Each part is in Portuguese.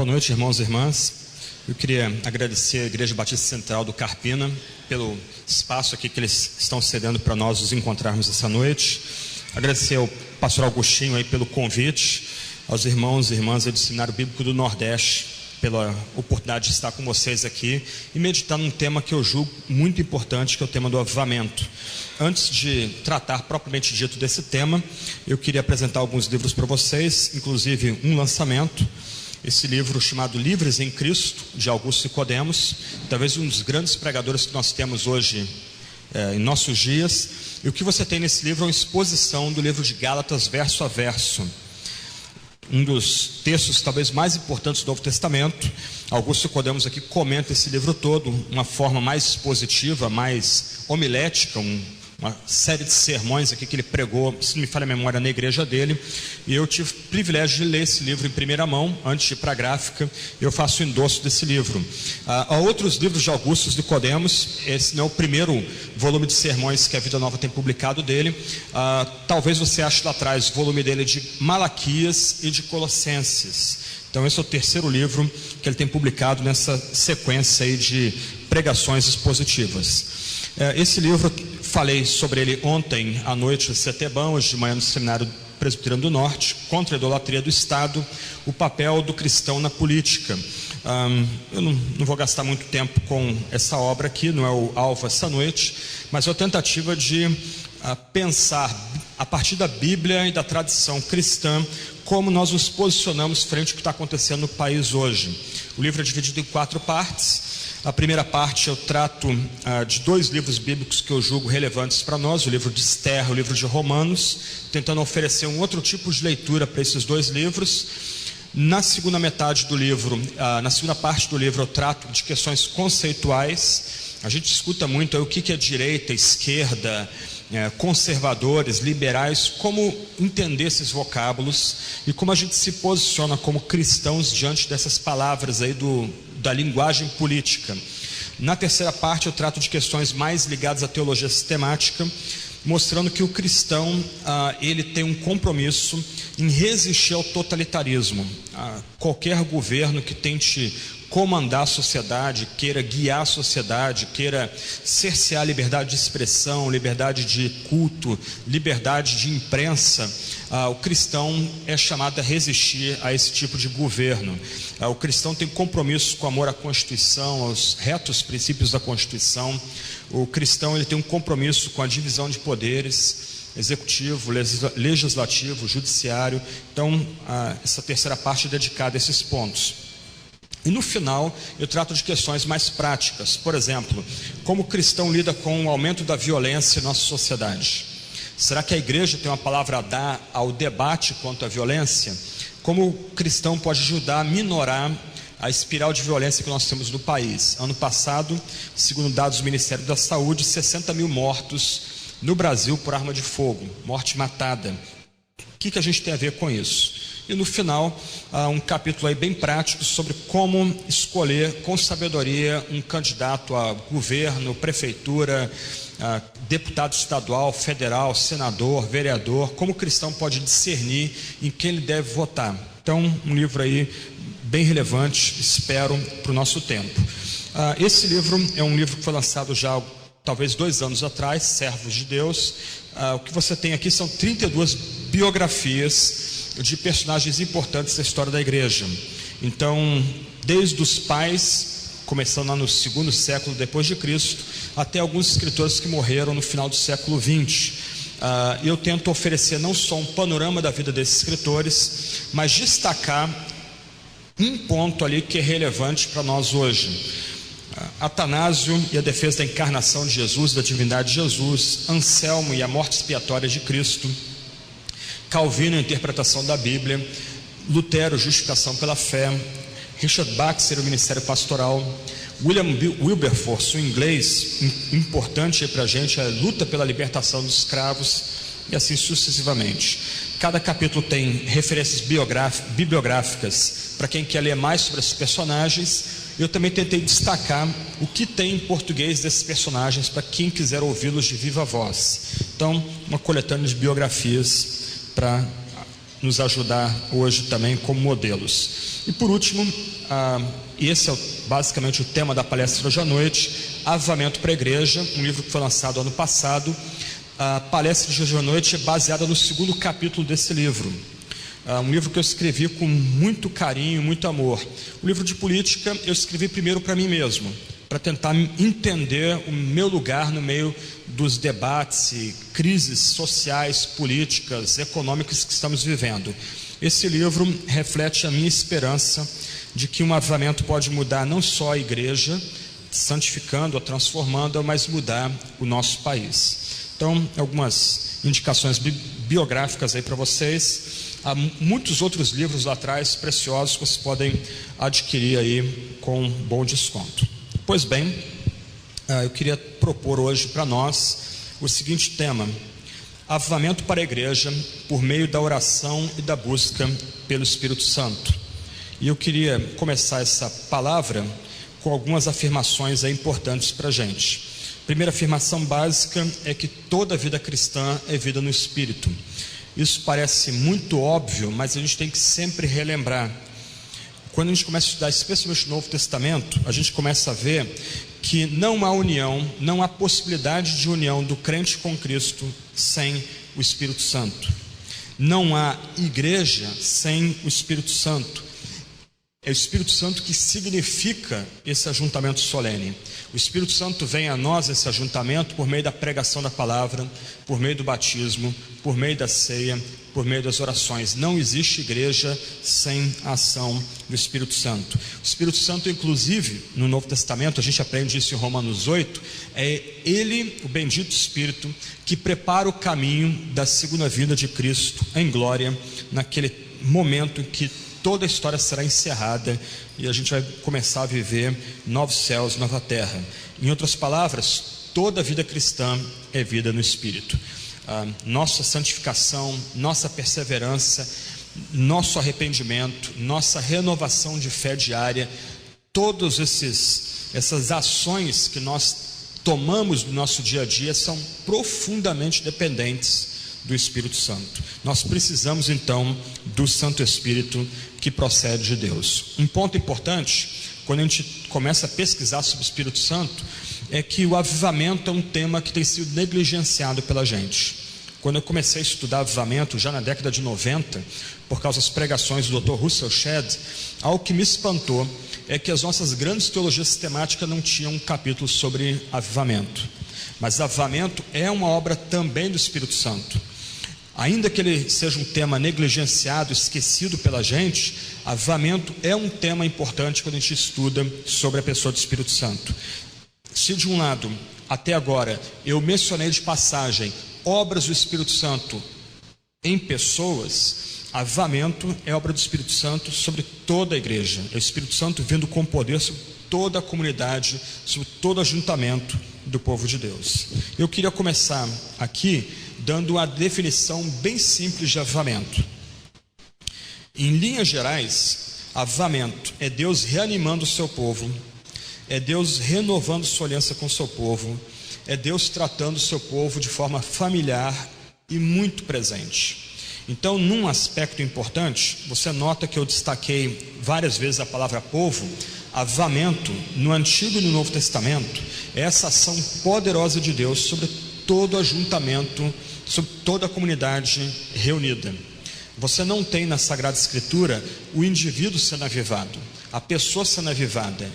Boa noite, irmãos e irmãs. Eu queria agradecer à Igreja Batista Central do Carpina pelo espaço aqui que eles estão cedendo para nós nos encontrarmos essa noite. Agradecer ao pastor Augustinho aí pelo convite, aos irmãos e irmãs do Seminário Bíblico do Nordeste pela oportunidade de estar com vocês aqui e meditar num tema que eu julgo muito importante, que é o tema do avivamento. Antes de tratar propriamente dito desse tema, eu queria apresentar alguns livros para vocês, inclusive um lançamento. Esse livro chamado Livres em Cristo, de Augusto Nicodemos, talvez um dos grandes pregadores que nós temos hoje em nossos dias. E o que você tem nesse livro é uma exposição do livro de Gálatas verso a verso. Um dos textos talvez mais importantes do Novo Testamento. Augusto Nicodemos aqui comenta esse livro todo, uma forma mais expositiva, mais homilética, uma série de sermões aqui que ele pregou, se não me falha a memória, na igreja dele. E eu tive o privilégio de ler esse livro em primeira mão, antes de ir para a gráfica. Eu faço o endosso desse livro. Há outros livros de Augusto Nicodemos. Esse não é o primeiro volume de sermões que a Vida Nova tem publicado dele. Talvez você ache lá atrás o volume dele de Malaquias e de Colossenses. Então esse é o terceiro livro que ele tem publicado nessa sequência aí de pregações expositivas. Esse livro, falei sobre ele ontem à noite no CETEBAN, hoje de manhã no Seminário Presbiteriano do Norte, Contra a Idolatria do Estado, o papel do cristão na política. Eu não vou gastar muito tempo com essa obra aqui, não é o alvo essa noite, mas é uma tentativa de pensar, a partir da Bíblia e da tradição cristã, como nós nos posicionamos frente ao que está acontecendo no país hoje. O livro é dividido em 4 partes. A primeira parte eu trato de 2 livros bíblicos que eu julgo relevantes para nós, o livro de Esther, o livro de Romanos, tentando oferecer um outro tipo de leitura para esses 2 livros. Na segunda metade do livro, na segunda parte do livro, eu trato de questões conceituais. A gente escuta muito aí o que é direita, esquerda, conservadores, liberais, como entender esses vocábulos e como a gente se posiciona como cristãos diante dessas palavras aí da linguagem política. Na terceira parte eu trato de questões mais ligadas à teologia sistemática, mostrando que o cristão ele tem um compromisso em resistir ao totalitarismo. Qualquer governo que tente comandar a sociedade, queira guiar a sociedade, queira cercear a liberdade de expressão, liberdade de culto, liberdade de imprensa, o cristão é chamado a resistir a esse tipo de governo. O cristão tem compromisso com o amor à Constituição, aos retos princípios da Constituição. O cristão ele tem um compromisso com a divisão de poderes, executivo, legislativo, judiciário. Então, essa terceira parte é dedicada a esses pontos. E no final, eu trato de questões mais práticas. Por exemplo, como o cristão lida com o aumento da violência em nossa sociedade? Será que a igreja tem uma palavra a dar ao debate quanto à violência? Como o cristão pode ajudar a minorar a espiral de violência que nós temos no país? Ano passado, segundo dados do Ministério da Saúde, 60 mil mortos no Brasil por arma de fogo, morte matada. O que a gente tem a ver com isso? E no final, um capítulo aí bem prático sobre como escolher com sabedoria um candidato a governo, prefeitura, deputado estadual, federal, senador, vereador, como o cristão pode discernir em quem ele deve votar. Então, um livro aí bem relevante, espero, para o nosso tempo. Esse livro é um livro que foi lançado já talvez 2 anos atrás, Servos de Deus. O que você tem aqui são 32 biografias de personagens importantes da história da igreja. Então, desde os pais, começando lá no 2º século depois de Cristo, até alguns escritores que morreram no final do século 20. Eu tento oferecer não só um panorama da vida desses escritores, mas destacar um ponto ali que é relevante para nós hoje. Atanásio e a defesa da encarnação de Jesus, da divindade de Jesus. Anselmo e a morte expiatória de Cristo. Calvino, a interpretação da Bíblia. Lutero, justificação pela fé. Richard Baxter, o ministério pastoral. William Wilberforce, o inglês, importante para a gente, a luta pela libertação dos escravos, e assim sucessivamente. Cada capítulo tem referências bibliográficas para quem quer ler mais sobre esses personagens. Eu também tentei destacar o que tem em português desses personagens para quem quiser ouvi-los de viva voz. Então, uma coletânea de biografias para nos ajudar hoje também como modelos. E por último, esse é basicamente o tema da palestra hoje à noite, Avivamento para a Igreja, um livro que foi lançado ano passado. A palestra de hoje à noite é baseada no segundo capítulo desse livro. Um livro que eu escrevi com muito carinho, muito amor. O livro de política eu escrevi primeiro para mim mesmo, para tentar entender o meu lugar no meio dos debates e crises sociais, políticas, econômicas que estamos vivendo. Esse livro reflete a minha esperança de que um avivamento pode mudar não só a igreja, santificando ou transformando, mas mudar o nosso país. Então, algumas indicações biográficas aí para vocês. Há muitos outros livros lá atrás, preciosos, que vocês podem adquirir aí com bom desconto. Pois bem, eu queria propor hoje para nós o seguinte tema: avivamento para a igreja por meio da oração e da busca pelo Espírito Santo. E eu queria começar essa palavra com algumas afirmações aí importantes para a gente. Primeira afirmação básica é que toda vida cristã é vida no Espírito. Isso parece muito óbvio, mas a gente tem que sempre relembrar. Quando a gente começa a estudar, especialmente o Novo Testamento, a gente começa a ver que não há união, não há possibilidade de união do crente com Cristo sem o Espírito Santo. Não há igreja sem o Espírito Santo. É o Espírito Santo que significa esse ajuntamento solene. O Espírito Santo vem a nós, esse ajuntamento, por meio da pregação da palavra, por meio do batismo, por meio da ceia, por meio das orações. Não existe igreja sem a ação do Espírito Santo. O Espírito Santo, inclusive, no Novo Testamento, a gente aprende isso em Romanos 8, é Ele, o bendito Espírito, que prepara o caminho da segunda vinda de Cristo em glória, naquele momento em que toda a história será encerrada e a gente vai começar a viver novos céus, nova terra. Em outras palavras, toda a vida cristã é vida no Espírito. Nossa santificação, nossa perseverança, nosso arrependimento, nossa renovação de fé diária, todas essas ações que nós tomamos no nosso dia a dia são profundamente dependentes do Espírito Santo. Nós precisamos então do Santo Espírito que procede de Deus. Um ponto importante, quando a gente começa a pesquisar sobre o Espírito Santo, é que o avivamento é um tema que tem sido negligenciado pela gente. Quando eu comecei a estudar avivamento, já na década de 90, por causa das pregações do Dr. Russell Shedd, algo que me espantou é que as nossas grandes teologias sistemáticas não tinham um capítulo sobre avivamento. Mas avivamento é uma obra também do Espírito Santo. Ainda que ele seja um tema negligenciado, esquecido pela gente, avivamento é um tema importante quando a gente estuda sobre a pessoa do Espírito Santo. Se de um lado, até agora, eu mencionei de passagem obras do Espírito Santo em pessoas, avivamento é obra do Espírito Santo sobre toda a igreja. É o Espírito Santo vindo com poder sobre toda a comunidade, sobre todo ajuntamento do povo de Deus. Eu queria começar aqui dando uma definição bem simples de avivamento. Em linhas gerais, avivamento é Deus reanimando o seu povo, é Deus renovando sua aliança com o seu povo, é Deus tratando o seu povo de forma familiar e muito presente. Então, num aspecto importante, você nota que eu destaquei várias vezes a palavra povo. Avivamento, no Antigo e no Novo Testamento, é essa ação poderosa de Deus sobre todo ajuntamento, sobre toda a comunidade reunida. Você não tem na Sagrada Escritura o indivíduo sendo avivado, a pessoa sendo avivada.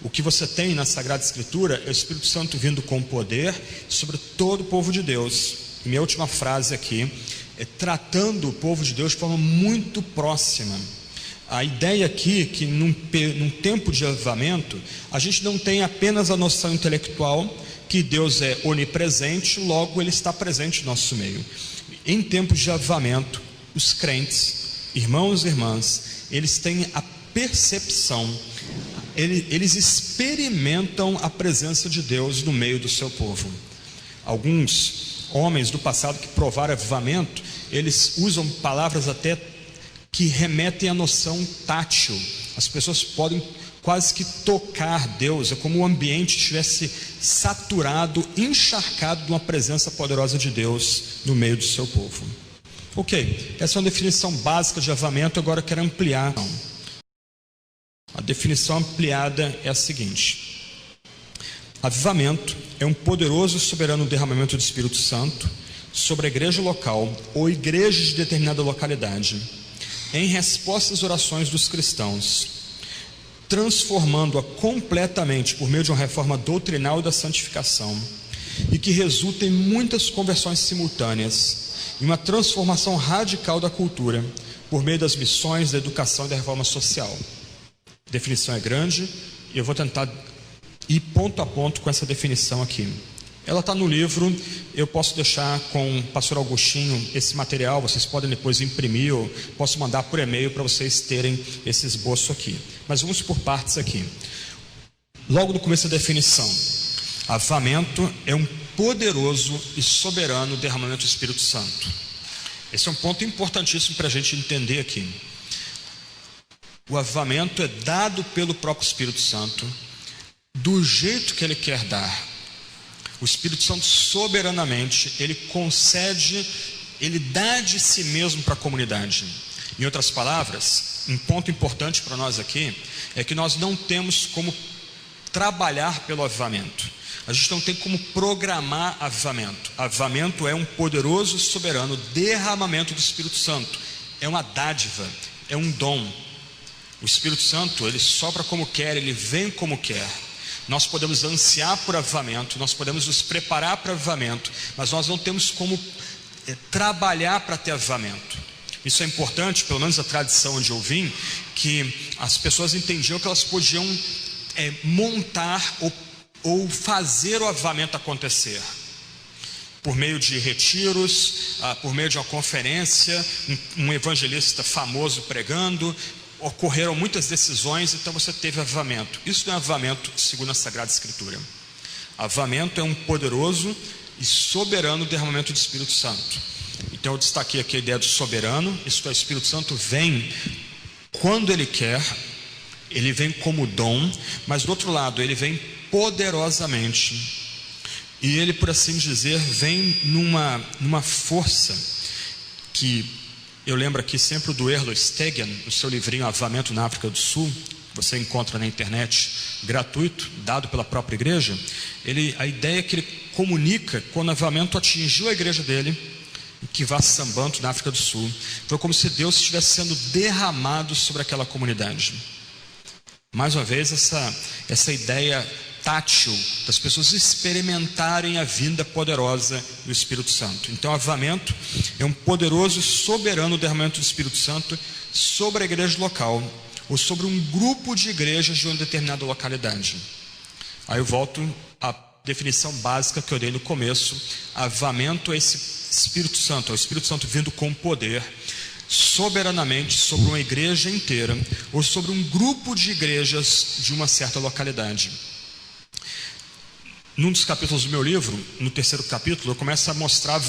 O que você tem na Sagrada Escritura é o Espírito Santo vindo com poder sobre todo o povo de Deus. E minha última frase aqui é tratando o povo de Deus de forma muito próxima. A ideia aqui que num tempo de avivamento, a gente não tem apenas a noção intelectual que Deus é onipresente, logo Ele está presente no nosso meio. Em tempos de avivamento, os crentes, irmãos e irmãs, eles têm a percepção, eles experimentam a presença de Deus no meio do seu povo. Alguns homens do passado que provaram avivamento, eles usam palavras até que remetem à noção tátil. As pessoas podem quase que tocar Deus, é como o ambiente estivesse saturado, encharcado de uma presença poderosa de Deus no meio do seu povo. Ok, essa é uma definição básica de avivamento. Agora eu quero ampliar. A definição ampliada é a seguinte: avivamento é um poderoso e soberano derramamento do Espírito Santo sobre a igreja local ou igreja de determinada localidade, em resposta às orações dos cristãos, transformando-a completamente por meio de uma reforma doutrinal e da santificação, e que resulta em muitas conversões simultâneas, e uma transformação radical da cultura, por meio das missões, da educação e da reforma social. A definição é grande, e eu vou tentar ir ponto a ponto com essa definição aqui. Ela está no livro, eu posso deixar com o pastor Augustinho esse material, vocês podem depois imprimir, ou posso mandar por e-mail para vocês terem esse esboço aqui. Mas vamos por partes aqui. Logo no começo da definição: avivamento é um poderoso e soberano derramamento do Espírito Santo. Esse é um ponto importantíssimo para a gente entender aqui. O avivamento é dado pelo próprio Espírito Santo, do jeito que Ele quer dar. O Espírito Santo soberanamente, Ele concede, Ele dá de si mesmo para a comunidade. Em outras palavras, um ponto importante para nós aqui é que nós não temos como trabalhar pelo avivamento. A gente não tem como programar avivamento. Avivamento é um poderoso e soberano derramamento do Espírito Santo. É uma dádiva, é um dom. O Espírito Santo, Ele sopra como quer, Ele vem como quer. Nós podemos ansiar por avivamento, nós podemos nos preparar para avivamento, mas nós não temos como trabalhar para ter avivamento. Isso é importante, pelo menos a tradição onde eu vim, que as pessoas entendiam que elas podiam montar ou fazer o avivamento acontecer. Por meio de retiros, por meio de uma conferência, um evangelista famoso pregando, ocorreram muitas decisões, então você teve avivamento. Isso não é avivamento segundo a Sagrada Escritura. Avivamento é um poderoso e soberano derramamento do Espírito Santo. Então eu destaquei aqui a ideia do soberano. Isso é, o Espírito Santo vem quando Ele quer, Ele vem como dom, mas do outro lado Ele vem poderosamente, e Ele, por assim dizer, vem numa força que eu lembro aqui sempre do Erlo Stegen, no seu livrinho Avivamento na África do Sul, que você encontra na internet, gratuito, dado pela própria igreja. A ideia é que ele comunica, quando o avivamento atingiu a igreja dele, que vai sambando na África do Sul, foi como se Deus estivesse sendo derramado sobre aquela comunidade. Mais uma vez, essa ideia tátil das pessoas experimentarem a vinda poderosa do Espírito Santo. Então, o avivamento é um poderoso e soberano derramamento do Espírito Santo sobre a igreja local ou sobre um grupo de igrejas de uma determinada localidade. Aí eu volto à definição básica que eu dei no começo. Avivamento é esse Espírito Santo, é o Espírito Santo vindo com poder soberanamente sobre uma igreja inteira ou sobre um grupo de igrejas de uma certa localidade. Num dos capítulos do meu livro, no terceiro capítulo, eu começo a mostrar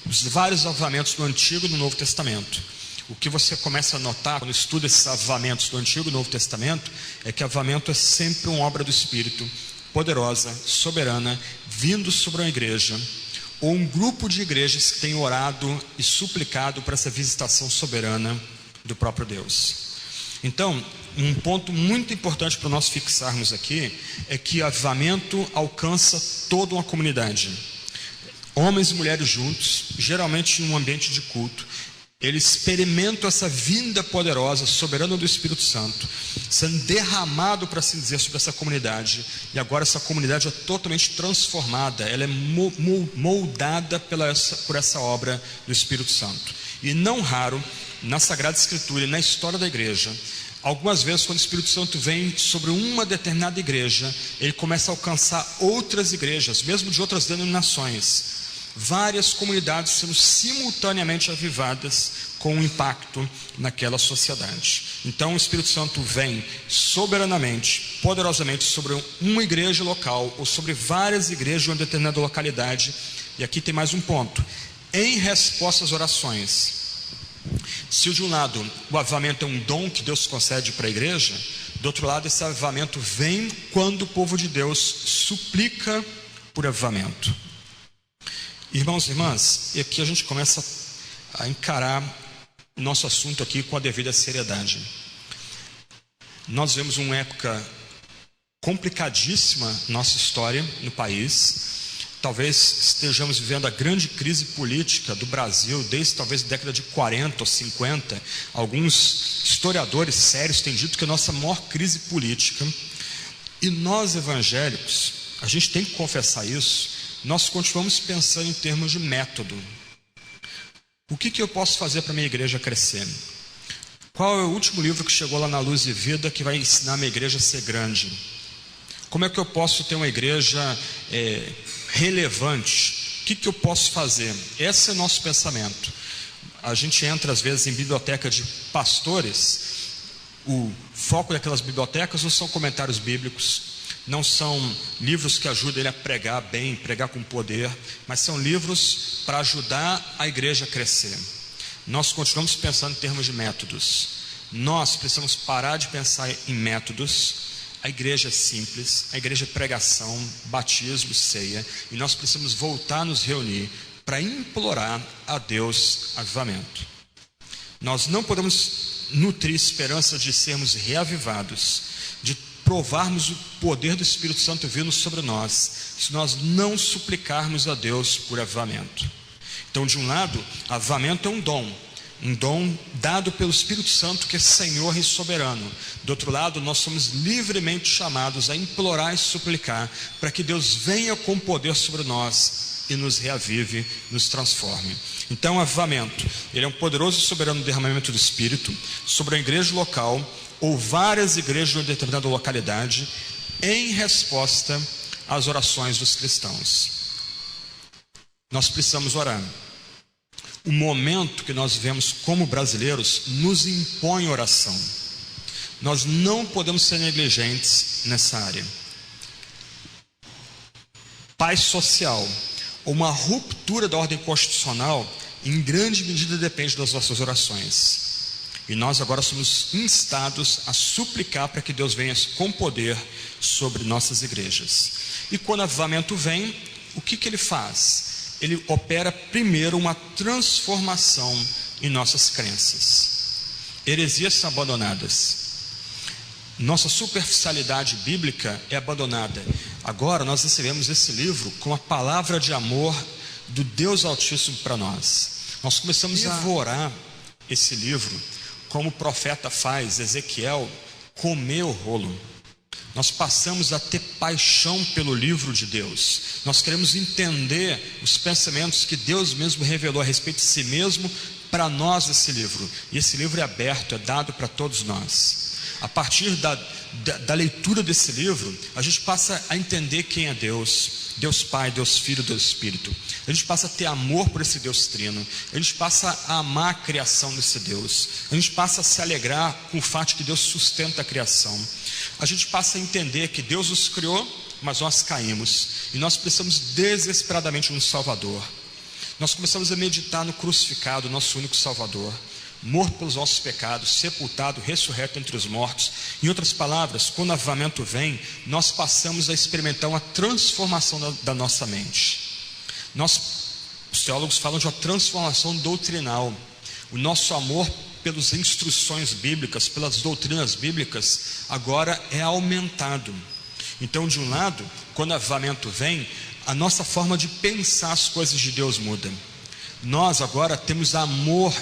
os vários avivamentos do Antigo e do Novo Testamento. O que você começa a notar quando estuda esses avivamentos do Antigo e do Novo Testamento é que avivamento é sempre uma obra do Espírito, poderosa, soberana, vindo sobre uma igreja ou um grupo de igrejas que tem orado e suplicado para essa visitação soberana do próprio Deus. Então, um ponto muito importante para nós fixarmos aqui é que avivamento alcança toda uma comunidade. Homens e mulheres juntos, geralmente em um ambiente de culto, eles experimentam essa vinda poderosa, soberana do Espírito Santo, sendo derramado, para assim dizer, sobre essa comunidade. E agora essa comunidade é totalmente transformada, ela é moldada por essa obra do Espírito Santo. E não raro, na Sagrada Escritura e na história da igreja, algumas vezes quando o Espírito Santo vem sobre uma determinada igreja, ele começa a alcançar outras igrejas, mesmo de outras denominações. Várias comunidades sendo simultaneamente avivadas com um impacto naquela sociedade. Então o Espírito Santo vem soberanamente, poderosamente sobre uma igreja local ou sobre várias igrejas de uma determinada localidade. E aqui tem mais um ponto: em resposta às orações. Se de um lado o avivamento é um dom que Deus concede para a igreja, do outro lado esse avivamento vem quando o povo de Deus suplica por avivamento. Irmãos e irmãs, e aqui a gente começa a encarar o nosso assunto aqui com a devida seriedade. Nós vemos uma época complicadíssima na nossa história no país. Talvez estejamos vivendo a grande crise política do Brasil desde talvez a década de 40 ou 50. Alguns historiadores sérios têm dito que é a nossa maior crise política. E nós evangélicos, a gente tem que confessar isso, nós continuamos pensando em termos de método. O que eu posso fazer para a minha igreja crescer? Qual é o último livro que chegou lá na Luz e Vida que vai ensinar a minha igreja a ser grande? Como é que eu posso ter uma igreja relevante? O que eu posso fazer? Esse é o nosso pensamento. A gente entra às vezes em biblioteca de pastores. O foco daquelas bibliotecas não são comentários bíblicos, não são livros que ajudem ele a pregar bem, pregar com poder, mas são livros para ajudar a igreja a crescer. Nós continuamos pensando em termos de métodos. Nós precisamos parar de pensar em métodos. A igreja é simples, a igreja é pregação, batismo, ceia, e nós precisamos voltar a nos reunir para implorar a Deus avivamento. Nós não podemos nutrir esperança de sermos reavivados, de provarmos o poder do Espírito Santo vindo sobre nós, se nós não suplicarmos a Deus por avivamento. Então, de um lado, avivamento é um dom dado pelo Espírito Santo, que é Senhor e soberano. Do outro lado, nós somos livremente chamados a implorar e suplicar para que Deus venha com poder sobre nós e nos reavive, nos transforme. Então, o avivamento, ele é um poderoso e soberano derramamento do Espírito sobre a igreja local ou várias igrejas de uma determinada localidade, em resposta às orações dos cristãos. Nós precisamos orar. O momento que nós vivemos como brasileiros nos impõe oração. Nós não podemos ser negligentes nessa área. Paz social, uma ruptura da ordem constitucional, em grande medida depende das nossas orações. E nós agora somos instados a suplicar para que Deus venha com poder sobre nossas igrejas. E quando o avivamento vem, o que ele faz? Ele opera primeiro uma transformação em nossas crenças. Heresias são abandonadas. Nossa superficialidade bíblica é abandonada. Agora nós recebemos esse livro com a palavra de amor do Deus Altíssimo para nós. Nós começamos a devorar esse livro, como o profeta faz, Ezequiel, comer o rolo. Nós passamos a ter paixão pelo livro de Deus. Nós queremos entender os pensamentos que Deus mesmo revelou a respeito de si mesmo para nós nesse livro. E esse livro é aberto, é dado para todos nós. A partir da leitura desse livro, a gente passa a entender quem é Deus. Deus Pai, Deus Filho, Deus Espírito. A gente passa a ter amor por esse Deus trino. A gente passa a amar a criação desse Deus. A gente passa a se alegrar com o fato de que Deus sustenta a criação. A gente passa a entender que Deus nos criou, mas nós caímos. E nós precisamos desesperadamente de um Salvador. Nós começamos a meditar no crucificado, nosso único Salvador, morto pelos nossos pecados, sepultado, ressurreto entre os mortos. Em outras palavras, quando o avivamento vem, nós passamos a experimentar uma transformação da nossa mente. Os teólogos falam de uma transformação doutrinal. O nosso amor pelas instruções bíblicas, pelas doutrinas bíblicas, agora é aumentado. Então, de um lado, quando o avivamento vem, a nossa forma de pensar as coisas de Deus muda. Nós agora temos amor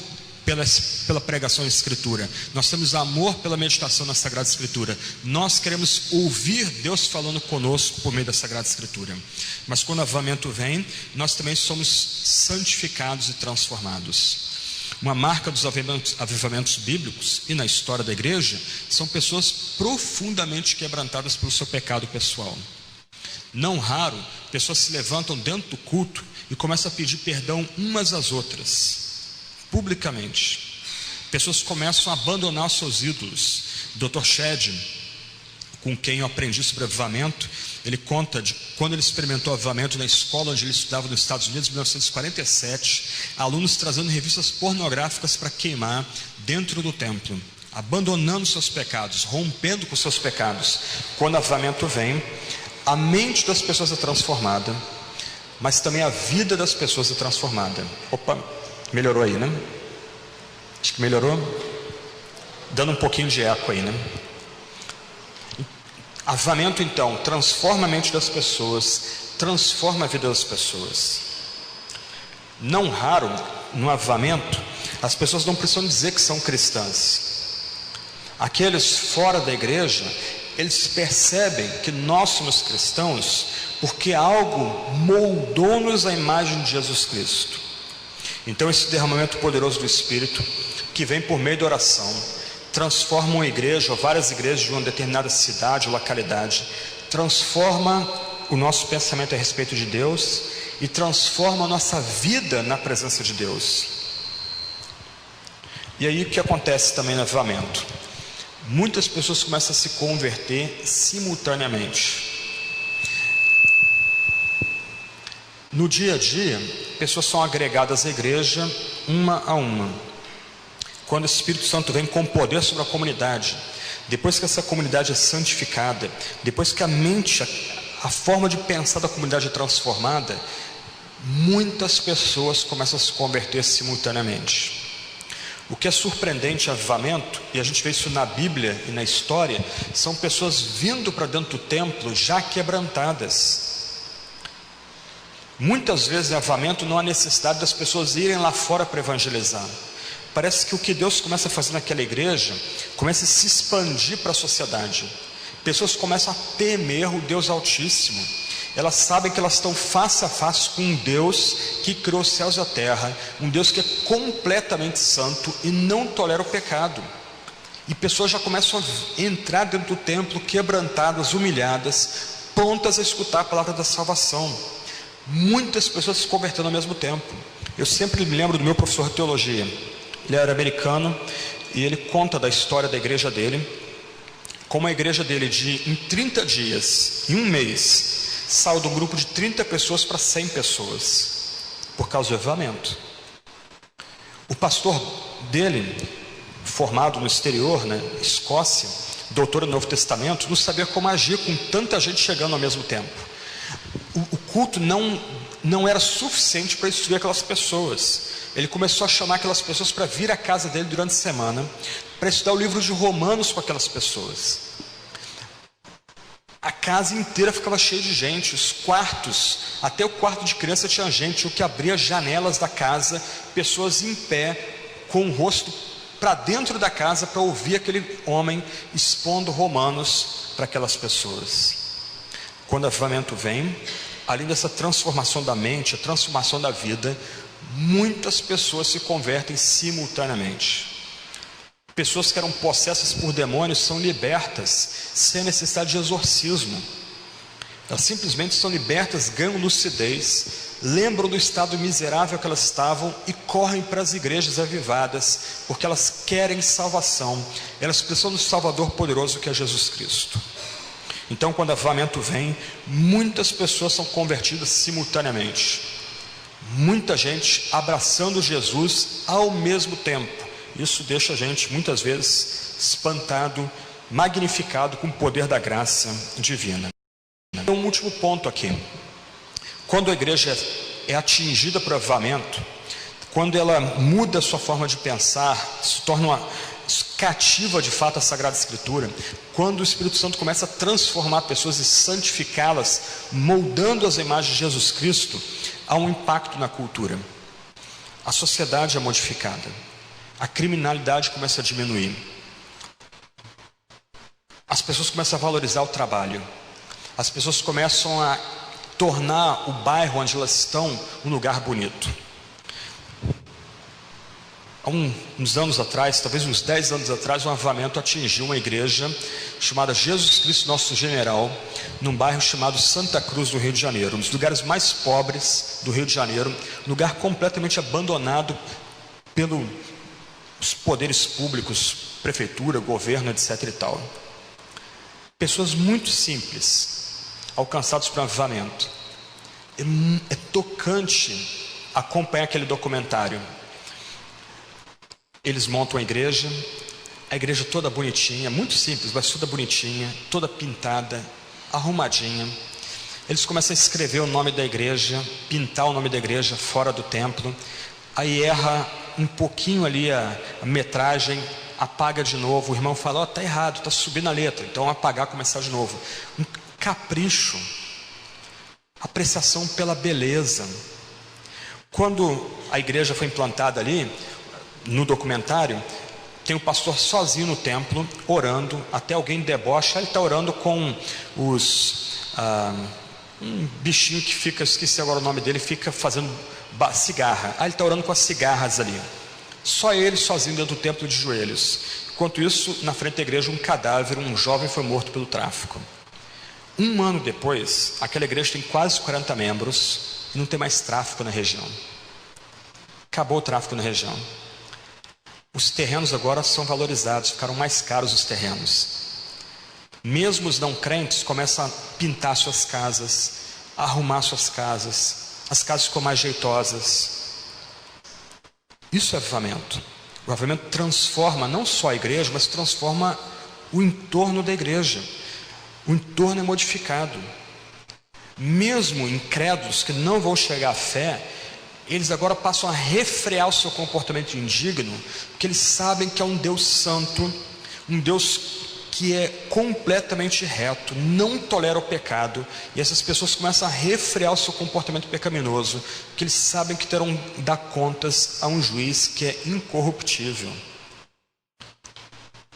pela pregação da Escritura. Nós temos amor pela meditação na Sagrada Escritura. Nós queremos ouvir Deus falando conosco por meio da Sagrada Escritura. Mas quando o avivamento vem, nós também somos santificados e transformados. Uma marca dos avivamentos bíblicos e na história da igreja são pessoas profundamente quebrantadas pelo seu pecado pessoal. Não raro, pessoas se levantam dentro do culto e começam a pedir perdão umas às outras, publicamente. Pessoas começam a abandonar os seus ídolos. Dr. Shedd, com quem eu aprendi sobre avivamento, ele conta de quando ele experimentou avivamento na escola onde ele estudava nos Estados Unidos, em 1947, alunos trazendo revistas pornográficas para queimar dentro do templo, abandonando seus pecados, rompendo com seus pecados. Quando o avivamento vem, a mente das pessoas é transformada, mas também a vida das pessoas é transformada. Melhorou aí, né? Acho que melhorou. Dando um pouquinho de eco aí, né? Avivamento, então, transforma a mente das pessoas, transforma a vida das pessoas. Não raro, no avivamento, as pessoas não precisam dizer que são cristãs. Aqueles fora da igreja, eles percebem que nós somos cristãos porque algo moldou-nos à imagem de Jesus Cristo. Então esse derramamento poderoso do Espírito, que vem por meio da oração, transforma uma igreja ou várias igrejas de uma determinada cidade ou localidade, transforma o nosso pensamento a respeito de Deus e transforma a nossa vida na presença de Deus. E aí o que acontece também no avivamento? Muitas pessoas começam a se converter simultaneamente. No dia a dia, pessoas são agregadas à igreja uma a uma. Quando o Espírito Santo vem com poder sobre a comunidade, depois que essa comunidade é santificada, depois que a mente, a forma de pensar da comunidade é transformada, muitas pessoas começam a se converter simultaneamente. O que é surpreendente, avivamento, e a gente vê isso na Bíblia e na história, são pessoas vindo para dentro do templo já quebrantadas. Muitas vezes em avivamento não há necessidade das pessoas irem lá fora para evangelizar. Parece que o que Deus começa a fazer naquela igreja começa a se expandir para a sociedade. Pessoas começam a temer o Deus Altíssimo. Elas sabem que elas estão face a face com um Deus que criou os céus e a terra, um Deus que é completamente santo e não tolera o pecado. E pessoas já começam a entrar dentro do templo quebrantadas, humilhadas, prontas a escutar a palavra da salvação. Muitas pessoas se convertendo ao mesmo tempo. Eu sempre me lembro do meu professor de teologia. Ele era americano e ele conta da história da igreja dele, como a igreja dele em 30 dias, em um mês, saiu de um grupo de 30 pessoas para 100 pessoas, por causa do avivamento. O pastor dele, formado no exterior, Escócia, doutor do Novo Testamento, não sabia como agir com tanta gente chegando ao mesmo tempo. O culto não era suficiente para instruir aquelas pessoas. Ele começou a chamar aquelas pessoas para vir à casa dele durante a semana, para estudar o livro de Romanos com aquelas pessoas. A casa inteira ficava cheia de gente, os quartos, até o quarto de criança tinha gente, o que abria as janelas da casa, pessoas em pé, com o rosto para dentro da casa, para ouvir aquele homem expondo Romanos para aquelas pessoas. Quando o avivamento vem, além dessa transformação da mente, a transformação da vida, muitas pessoas se convertem simultaneamente. Pessoas que eram possessas por demônios são libertas sem necessidade de exorcismo. Elas simplesmente são libertas, ganham lucidez, lembram do estado miserável que elas estavam e correm para as igrejas avivadas, porque elas querem salvação, elas precisam do Salvador poderoso que é Jesus Cristo. Então, quando o avivamento vem, muitas pessoas são convertidas simultaneamente. Muita gente abraçando Jesus ao mesmo tempo. Isso deixa a gente muitas vezes espantado, magnificado com o poder da graça divina. Tem um último ponto aqui. Quando a igreja é atingida por avivamento, quando ela muda a sua forma de pensar, se torna cativa de fato a Sagrada Escritura, quando o Espírito Santo começa a transformar pessoas e santificá-las, moldando as imagens de Jesus Cristo, há um impacto na cultura. A sociedade é modificada. A criminalidade começa a diminuir. As pessoas começam a valorizar o trabalho. As pessoas começam a tornar o bairro onde elas estão um lugar bonito. Há uns anos atrás, talvez uns 10 anos atrás, um avivamento atingiu uma igreja chamada Jesus Cristo Nosso General, num bairro chamado Santa Cruz, no Rio de Janeiro, um dos lugares mais pobres do Rio de Janeiro, um lugar completamente abandonado pelos poderes públicos, prefeitura, governo, etc. e tal. Pessoas muito simples, alcançadas por um avivamento. É tocante acompanhar aquele documentário. Eles montam a igreja toda bonitinha, muito simples, mas toda bonitinha, toda pintada, arrumadinha. Eles começam a escrever o nome da igreja, pintar o nome da igreja fora do templo, aí erra um pouquinho ali a metragem, apaga de novo, o irmão fala, está errado, está subindo a letra, então apagar, começar de novo. Um capricho, apreciação pela beleza. Quando a igreja foi implantada ali, no documentário, tem o pastor sozinho no templo, orando, até alguém debocha, ele está orando com um bichinho que fica, esqueci agora o nome dele, fica fazendo cigarra. Ele está orando com as cigarras ali, só ele sozinho dentro do templo de joelhos. Enquanto isso, na frente da igreja, um cadáver, um jovem foi morto pelo tráfico. Um ano depois, aquela igreja tem quase 40 membros e não tem mais tráfico na região. Acabou o tráfico na região. Os terrenos agora são valorizados, ficaram mais caros os terrenos. Mesmo os não crentes começam a pintar suas casas, a arrumar suas casas, as casas ficam mais jeitosas. Isso é avivamento. O avivamento transforma não só a igreja, mas transforma o entorno da igreja. O entorno é modificado. Mesmo incrédulos que não vão chegar à fé, eles agora passam a refrear o seu comportamento indigno, porque eles sabem que é um Deus santo, um Deus que é completamente reto, não tolera o pecado, e essas pessoas começam a refrear o seu comportamento pecaminoso, porque eles sabem que terão que dar contas a um juiz que é incorruptível.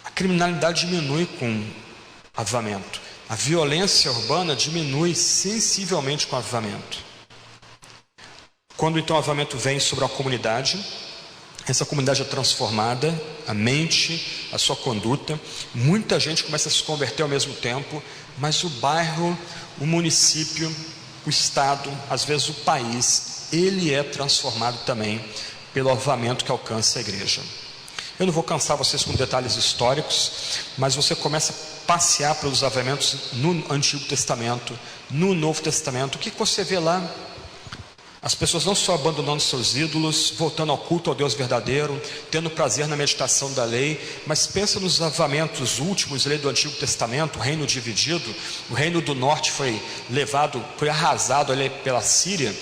A criminalidade diminui com avivamento, a violência urbana diminui sensivelmente com o avivamento. Quando então o avivamento vem sobre a comunidade, essa comunidade é transformada, a mente, a sua conduta, muita gente começa a se converter ao mesmo tempo, mas o bairro, o município, o estado, às vezes o país, ele é transformado também pelo avivamento que alcança a igreja. Eu não vou cansar vocês com detalhes históricos, mas você começa a passear pelos avivamentos no Antigo Testamento, no Novo Testamento. O que você vê lá? As pessoas não só abandonando seus ídolos, voltando ao culto ao Deus verdadeiro, tendo prazer na meditação da lei, mas pensa nos avivamentos últimos do Antigo Testamento, o reino dividido, o reino do norte foi arrasado ali pela Síria.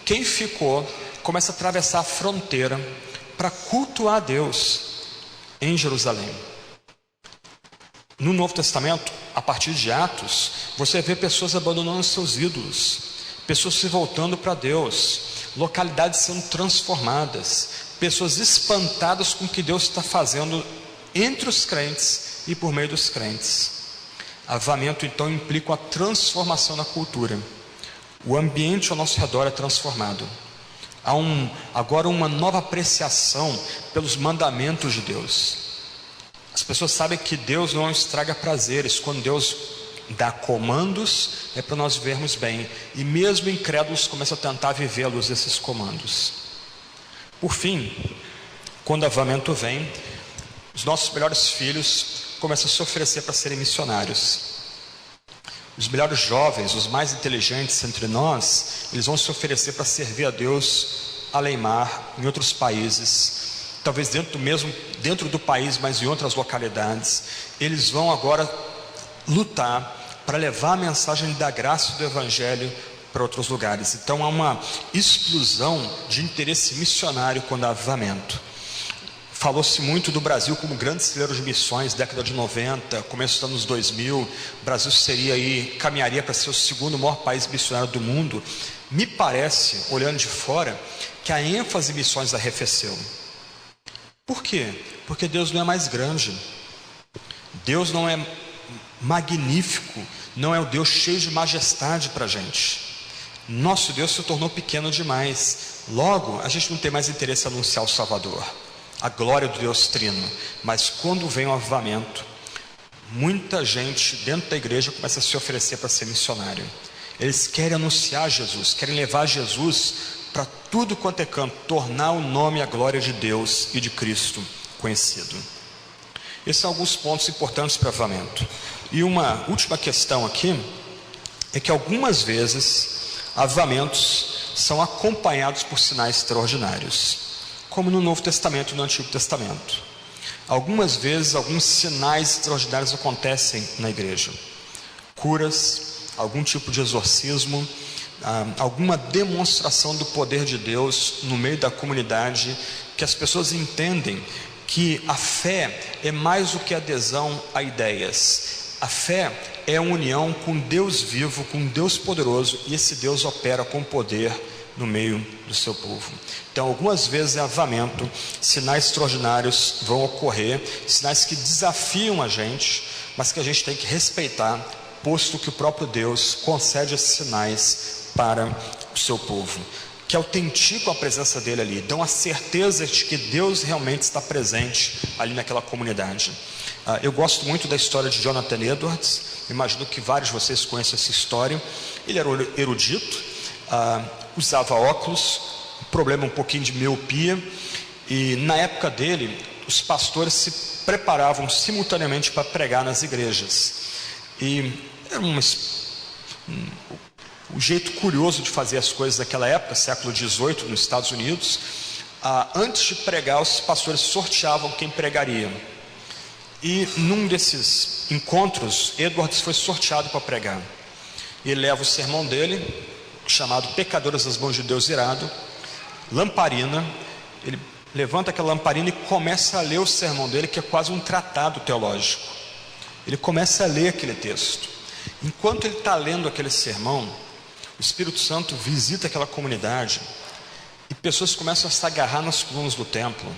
Quem ficou, começa a atravessar a fronteira para cultuar a Deus em Jerusalém. No Novo Testamento, a partir de Atos, você vê pessoas abandonando seus ídolos, pessoas se voltando para Deus, localidades sendo transformadas, pessoas espantadas com o que Deus está fazendo entre os crentes e por meio dos crentes. Avivamento então implica a transformação na cultura. O ambiente ao nosso redor é transformado. Há agora uma nova apreciação pelos mandamentos de Deus. As pessoas sabem que Deus não estraga prazeres. Quando Deus dá comandos, é para nós vermos bem, e mesmo incrédulos começam a tentar viver à luz desses comandos. Por fim, quando o avivamento vem, os nossos melhores filhos começam a se oferecer para serem missionários. Os melhores jovens, os mais inteligentes entre nós, eles vão se oferecer para servir a Deus além mar, em outros países, talvez dentro do país, mas em outras localidades. Eles vão agora lutar para levar a mensagem da graça do Evangelho para outros lugares. Então há uma explosão de interesse missionário quando há avivamento. Falou-se muito do Brasil como grande celeiro de missões, década de 90, começo dos anos 2000. O Brasil caminharia para ser o segundo maior país missionário do mundo. Me parece, olhando de fora, que a ênfase em missões arrefeceu. Por quê? Porque Deus não é mais grande. Deus não é magnífico, não é o Deus cheio de majestade para a gente. Nosso Deus se tornou pequeno demais. Logo, a gente não tem mais interesse em anunciar o Salvador, a glória do Deus Trino. Mas quando vem o avivamento, muita gente dentro da igreja começa a se oferecer para ser missionário. Eles querem anunciar Jesus, querem levar Jesus para tudo quanto é canto, tornar o nome e a glória de Deus e de Cristo conhecido. Esses são alguns pontos importantes para o avivamento. E uma última questão aqui é que algumas vezes avivamentos são acompanhados por sinais extraordinários, como no Novo Testamento e no Antigo Testamento. Algumas vezes alguns sinais extraordinários acontecem na igreja: curas, algum tipo de exorcismo, alguma demonstração do poder de Deus no meio da comunidade, que as pessoas entendem que a fé é mais do que adesão a ideias. A fé é a união com Deus vivo, com Deus poderoso, e esse Deus opera com poder no meio do seu povo. Então, algumas vezes é avivamento, sinais extraordinários vão ocorrer, sinais que desafiam a gente, mas que a gente tem que respeitar, posto que o próprio Deus concede esses sinais para o seu povo, que autenticam a presença dele ali, dão a certeza de que Deus realmente está presente ali naquela comunidade. Eu gosto muito da história de Jonathan Edwards, imagino que vários de vocês conhecem essa história. Ele era erudito, usava óculos, problema um pouquinho de miopia, e na época dele, os pastores se preparavam simultaneamente para pregar nas igrejas, e era o jeito curioso de fazer as coisas naquela época, século XVIII, nos Estados Unidos. Antes de pregar, os pastores sorteavam quem pregaria, e num desses encontros, Edwards foi sorteado para pregar. Ele leva o sermão dele, chamado Pecadores das Mãos de Deus Irado, lamparina. Ele levanta aquela lamparina e começa a ler o sermão dele, que é quase um tratado teológico. Ele começa a ler aquele texto. Enquanto ele está lendo aquele sermão, o Espírito Santo visita aquela comunidade, e pessoas começam a se agarrar nas colunas do templo.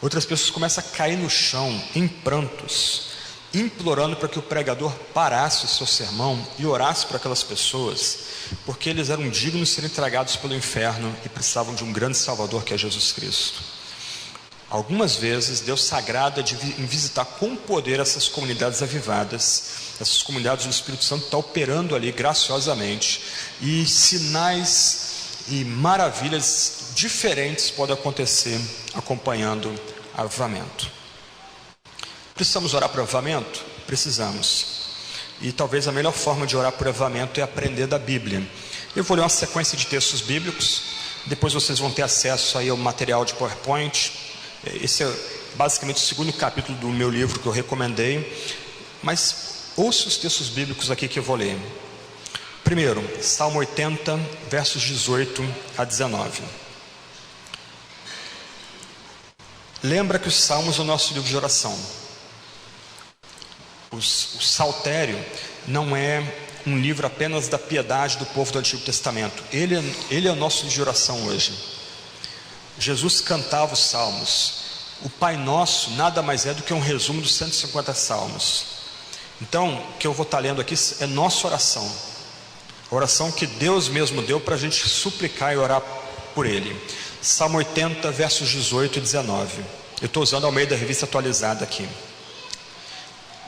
Outras pessoas começam a cair no chão em prantos, implorando para que o pregador parasse o seu sermão e orasse para aquelas pessoas, porque eles eram dignos de serem tragados pelo inferno e precisavam de um grande Salvador, que é Jesus Cristo. Algumas vezes Deus se agrada em visitar com poder essas comunidades avivadas, essas comunidades onde o Espírito Santo está operando ali graciosamente, e sinais e maravilhas diferentes podem acontecer acompanhando avivamento. Precisamos orar por avivamento? Precisamos. E talvez a melhor forma de orar por avivamento é aprender da Bíblia. Eu vou ler uma sequência de textos bíblicos, depois vocês vão ter acesso aí ao material de PowerPoint. Esse é basicamente o segundo capítulo do meu livro que eu recomendei, mas ouça os textos bíblicos aqui que eu vou ler. Primeiro, Salmo 80, versos 18 a 19. Lembra que os Salmos é o nosso livro de oração. O Saltério não é um livro apenas da piedade do povo do Antigo Testamento. Ele é o nosso livro de oração hoje. Jesus cantava os Salmos. O Pai Nosso nada mais é do que um resumo dos 150 Salmos. Então, o que eu vou estar lendo aqui é nossa oração. A oração que Deus mesmo deu para a gente suplicar e orar por Ele. Salmo 80, versos 18 e 19. Eu estou usando ao meio da revista atualizada aqui.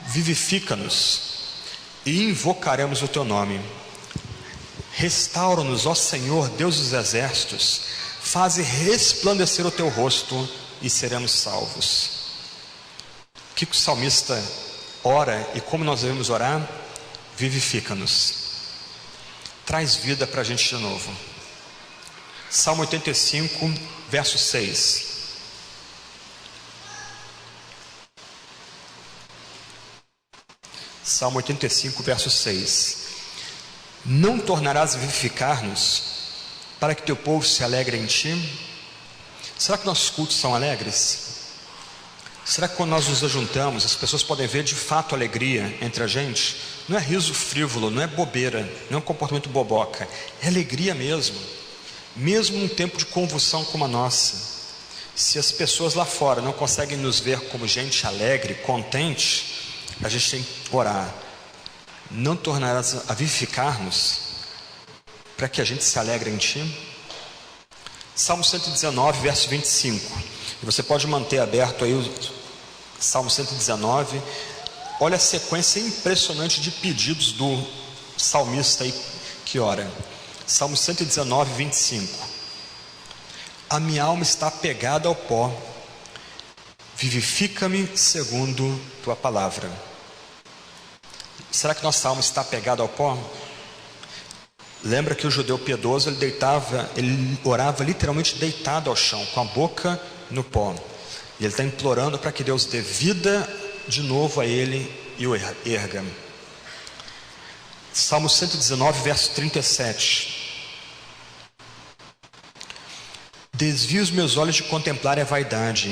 Vivifica-nos e invocaremos o Teu nome. Restaura-nos, ó Senhor, Deus dos exércitos. Faze resplandecer o Teu rosto e seremos salvos. O que o salmista ora e como nós devemos orar? Vivifica-nos. Traz vida para a gente de novo. Salmo 85, verso 6. Salmo 85, verso 6. Não tornarás a vivificar-nos, para que teu povo se alegre em ti? Será que nossos cultos são alegres? Será que quando nós nos ajuntamos, as pessoas podem ver de fato alegria entre a gente? Não é riso frívolo, não é bobeira, não é um comportamento boboca, é alegria mesmo. Mesmo num tempo de convulsão como a nossa, se as pessoas lá fora não conseguem nos ver como gente alegre, contente, a gente tem que orar. Não tornarás a vivificar-nos, para que a gente se alegre em ti? Salmo 119, verso 25. E você pode manter aberto aí o Salmo 119. Olha a sequência impressionante de pedidos do salmista aí que ora. Salmo 119, 25. A minha alma está apegada ao pó, vivifica-me segundo tua palavra. Será que nossa alma está apegada ao pó? Lembra que o judeu piedoso, ele orava literalmente deitado ao chão, com a boca no pó. E ele está implorando para que Deus dê vida de novo a ele e o erga. Salmo 119, verso 37. Desvia os meus olhos de contemplar a vaidade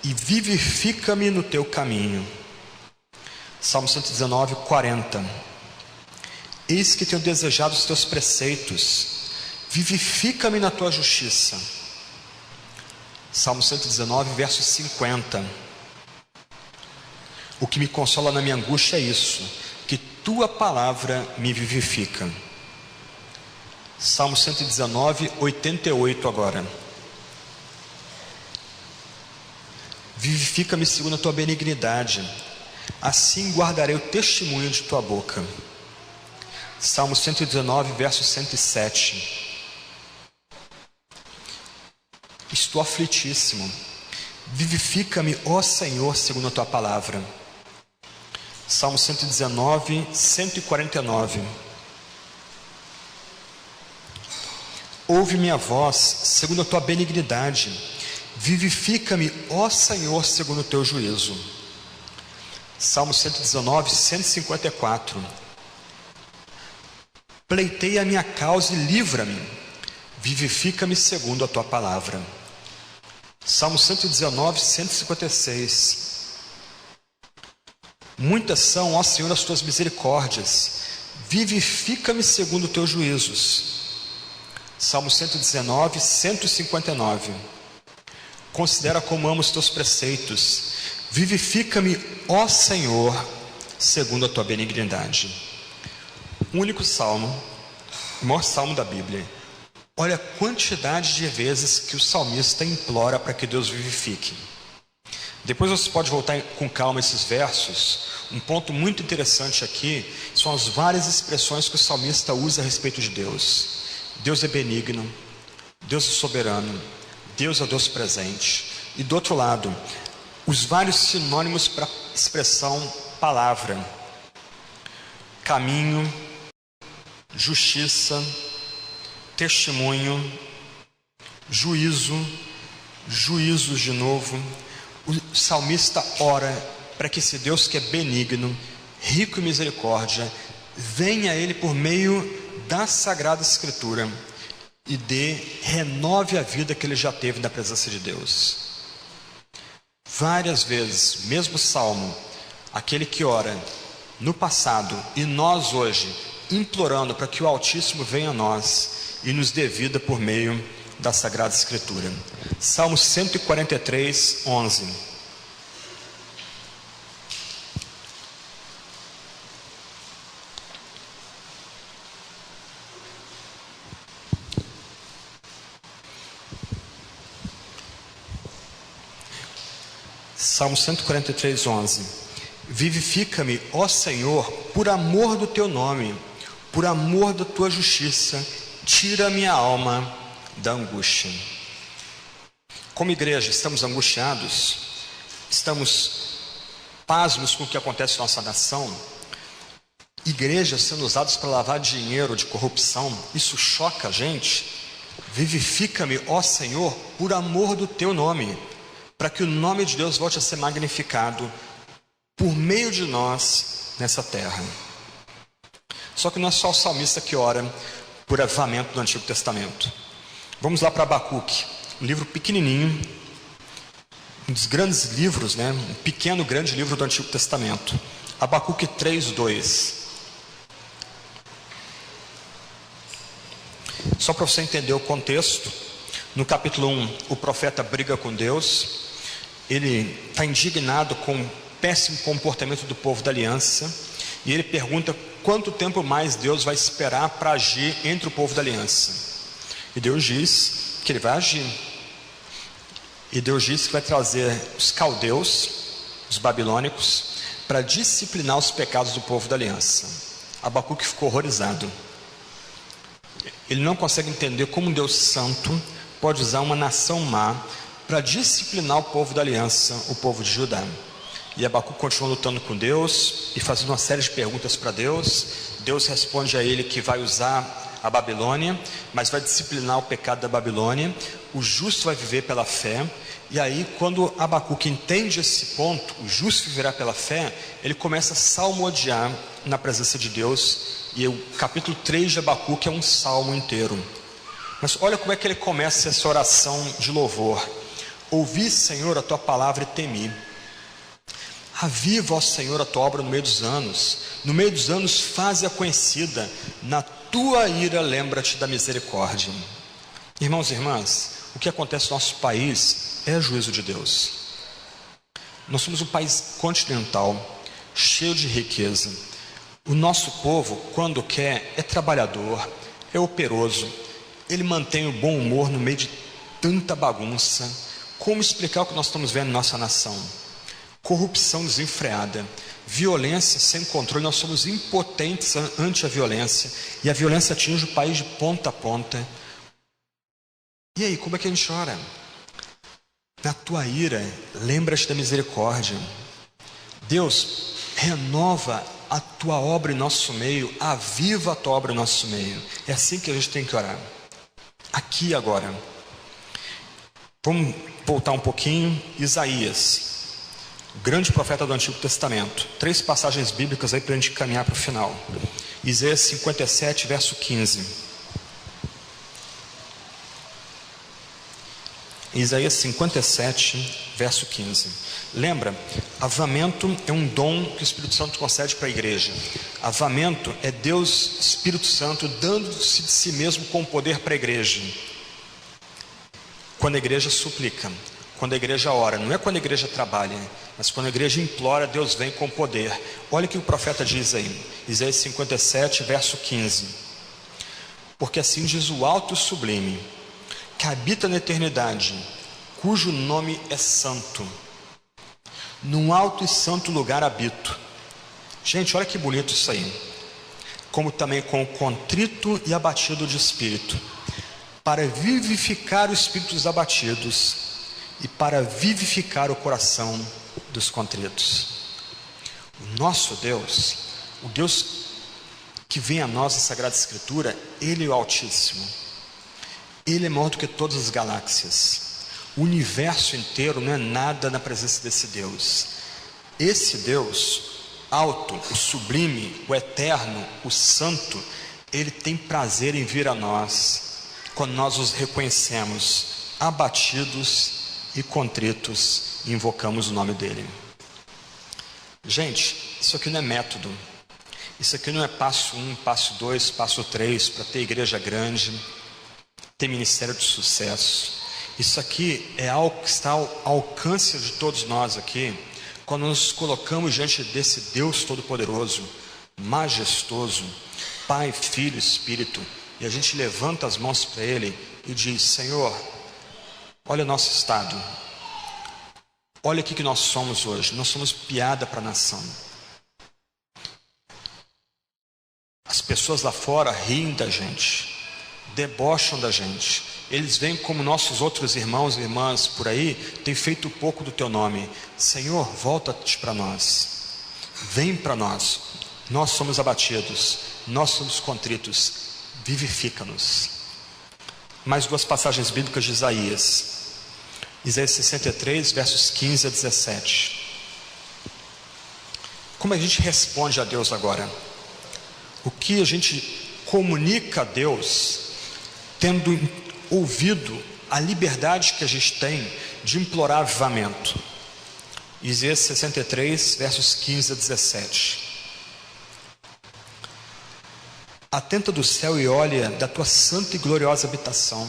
e vivifica-me no teu caminho. Salmo 119, 40. Eis que tenho desejado os teus preceitos, vivifica-me na tua justiça. Salmo 119, verso 50. O que me consola na minha angústia é isso, que tua palavra me vivifica. Salmo 119, 88 agora. Vivifica-me segundo a tua benignidade, assim guardarei o testemunho de tua boca. Salmo 119, verso 107. Estou aflitíssimo, vivifica-me, ó Senhor, segundo a tua palavra. Salmo 119, 149. Ouve minha voz, segundo a tua benignidade, vivifica-me, ó Senhor, segundo o teu juízo. Salmo 119, 154. Pleiteia a minha causa e livra-me, vivifica-me segundo a tua palavra. Salmo 119, 156. Muitas são, ó Senhor, as tuas misericórdias, vivifica-me segundo os teus juízos. Salmo 119, 159. Considera como amo os teus preceitos, vivifica-me, ó Senhor, segundo a tua benignidade. O único salmo, o maior salmo da Bíblia. Olha a quantidade de vezes que o salmista implora para que Deus vivifique. Depois você pode voltar com calma esses versos. Um ponto muito interessante aqui são as várias expressões que o salmista usa a respeito de Deus. Deus é benigno, Deus é soberano, Deus é o Deus presente. E do outro lado, os vários sinônimos para a expressão palavra: caminho, justiça, testemunho, juízo, juízos de novo. O salmista ora para que esse Deus que é benigno, rico em misericórdia, venha a ele por meio da Sagrada Escritura e renove a vida que ele já teve na presença de Deus. Várias vezes, mesmo salmo, aquele que ora no passado e nós hoje, implorando para que o Altíssimo venha a nós e nos dê vida por meio da Sagrada Escritura. Salmo 143, 11. Salmo 143, 11. Vivifica-me, ó Senhor, por amor do teu nome, por amor da tua justiça, tira a minha alma da angústia. Como igreja, estamos angustiados, estamos pasmos com o que acontece na nossa nação. Igrejas sendo usadas para lavar dinheiro de corrupção, isso choca a gente. Vivifica-me, ó Senhor, por amor do teu nome, para que o nome de Deus volte a ser magnificado por meio de nós nessa terra. Só que não é só o salmista que ora por avivamento do Antigo Testamento. Vamos lá para Abacuque, um livro pequenininho, um dos grandes livros, um pequeno, grande livro do Antigo Testamento. Abacuque 3, 2. Só para você entender o contexto, no capítulo 1, o profeta briga com Deus. Ele está indignado com o péssimo comportamento do povo da aliança, e ele pergunta quanto tempo mais Deus vai esperar para agir entre o povo da aliança. E Deus diz que ele vai agir. E Deus diz que vai trazer os caldeus, os babilônicos, para disciplinar os pecados do povo da aliança. Abacuque ficou horrorizado. Ele não consegue entender como um Deus santo pode usar uma nação má para disciplinar o povo da aliança, o povo de Judá. E Abacuque continua lutando com Deus e fazendo uma série de perguntas para Deus. Deus responde a ele que vai usar a Babilônia, mas vai disciplinar o pecado da Babilônia. O justo vai viver pela fé. E aí, quando Abacuque entende esse ponto, o justo viverá pela fé, ele começa a salmodiar na presença de Deus. E o capítulo 3 de Abacuque é um salmo inteiro. Mas olha como é que ele começa essa oração de louvor. Ouvi, Senhor, a tua palavra e temi. Aviva, ó Senhor, a tua obra no meio dos anos. No meio dos anos faze-a conhecida. Na tua ira lembra-te da misericórdia. Irmãos e irmãs, o que acontece no nosso país é juízo de Deus. Nós somos um país continental, cheio de riqueza. O nosso povo, quando quer, é trabalhador, é operoso. Ele mantém o bom humor no meio de tanta bagunça. Como explicar o que nós estamos vendo em nossa nação? Corrupção desenfreada, violência sem controle. Nós somos impotentes ante a violência, e a violência atinge o país de ponta a ponta. E aí, como é que a gente ora? Na tua ira, lembra-te da misericórdia. Deus, renova a tua obra em nosso meio, aviva a tua obra em nosso meio. É assim que a gente tem que orar. Aqui agora. Vamos voltar um pouquinho. Isaías, o grande profeta do Antigo Testamento. 3 passagens bíblicas aí para a gente caminhar para o final. Isaías 57, verso 15. Isaías 57, verso 15. Lembra? Avamento é um dom que o Espírito Santo concede para a igreja. Avamento é Deus, Espírito Santo, dando-se de si mesmo com poder para a igreja. Quando a igreja suplica, quando a igreja ora, não é quando a igreja trabalha, mas quando a igreja implora, Deus vem com poder. Olha o que o profeta diz aí, Isaías 57, verso 15. Porque assim diz o alto e sublime, que habita na eternidade, cujo nome é santo. Num alto e santo lugar habito. Gente, olha que bonito isso aí. Como também com o contrito e abatido de espírito, para vivificar o espírito dos abatidos e para vivificar o coração dos contritos. O nosso Deus, o Deus que vem a nós na Sagrada Escritura, Ele é o Altíssimo. Ele é maior do que todas as galáxias. O universo inteiro não é nada na presença desse Deus. Esse Deus alto, o sublime, o eterno, o santo, Ele tem prazer em vir a nós quando nós os reconhecemos abatidos e contritos e invocamos o nome dele. Gente, isso aqui não é método. Isso aqui não é passo 1, passo 2, passo 3 para ter igreja grande, ter ministério de sucesso. Isso aqui é algo que está ao alcance de todos nós aqui, quando nos colocamos diante desse Deus Todo-Poderoso, majestoso, Pai, Filho, Espírito, e a gente levanta as mãos para Ele e diz: Senhor, olha o nosso estado, olha o que nós somos hoje. Nós somos piada para a nação. As pessoas lá fora riem da gente, debocham da gente. Eles veem como nossos outros irmãos e irmãs por aí têm feito pouco do teu nome. Senhor, volta-te para nós, vem para nós. Nós somos abatidos, nós somos contritos, vivifica-nos. Mais 2 passagens bíblicas de Isaías. Isaías 63, versos 15 a 17. Como a gente responde a Deus agora? O que a gente comunica a Deus, tendo ouvido a liberdade que a gente tem de implorar avivamento? Isaías 63, versos 15 a 17. Atenta do céu e olha da tua santa e gloriosa habitação.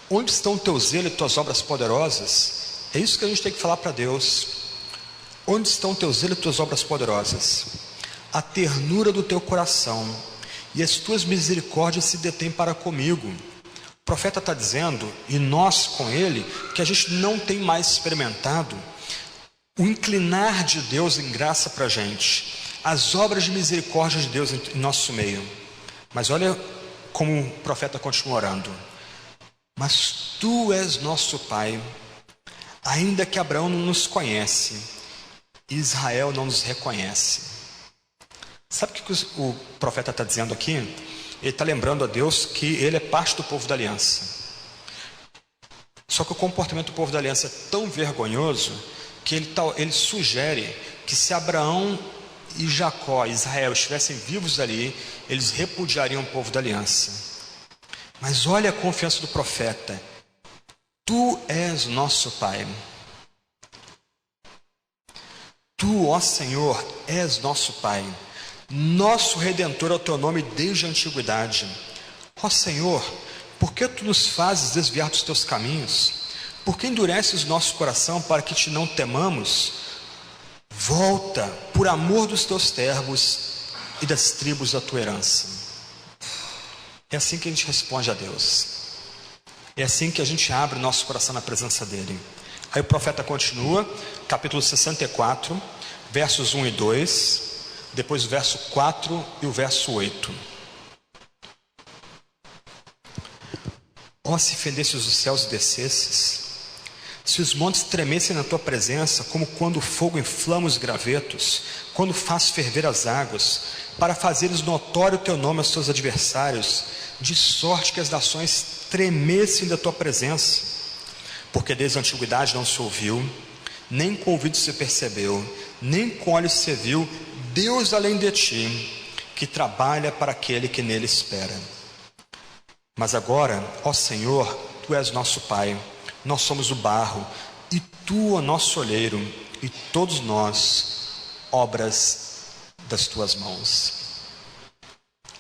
Onde estão o teu zelo e tuas obras poderosas? É isso que a gente tem que falar para Deus. Onde estão o teu zelo e tuas obras poderosas? A ternura do teu coração e as tuas misericórdias se detêm para comigo. O profeta está dizendo, e nós com ele, que a gente não tem mais experimentado o inclinar de Deus em graça para a gente, as obras de misericórdia de Deus em nosso meio. Mas olha como o profeta continua orando. Mas tu és nosso Pai, ainda que Abraão não nos conhece, Israel não nos reconhece. Sabe o que o profeta está dizendo aqui? Ele está lembrando a Deus que ele é parte do povo da aliança. Só que o comportamento do povo da aliança é tão vergonhoso que ele sugere que se Abraão e Jacó, Israel, estivessem vivos ali, eles repudiariam o povo da aliança. Mas olha a confiança do profeta: Tu és nosso Pai. Tu, ó Senhor, és nosso Pai. Nosso Redentor é o teu nome desde a antiguidade. Ó Senhor, por que tu nos fazes desviar dos teus caminhos? Por que endureces nosso coração para que te não temamos? Volta, por amor dos teus servos e das tribos da tua herança. É assim que a gente responde a Deus. É assim que a gente abre nosso coração na presença dele. Aí o profeta continua, capítulo 64, versos 1 e 2, depois o verso 4 e o verso 8. Ó, se fendesses os céus e descesses, se os montes tremessem na tua presença, como quando o fogo inflama os gravetos, quando faz ferver as águas, para fazeres notório o teu nome aos teus adversários, de sorte que as nações tremessem da tua presença, porque desde a antiguidade não se ouviu, nem com o ouvido se percebeu, nem com olhos se viu, Deus além de ti, que trabalha para aquele que nele espera. Mas agora, ó Senhor, tu és nosso Pai, nós somos o barro, e tu, ó nosso olheiro, e todos nós, obras das tuas mãos.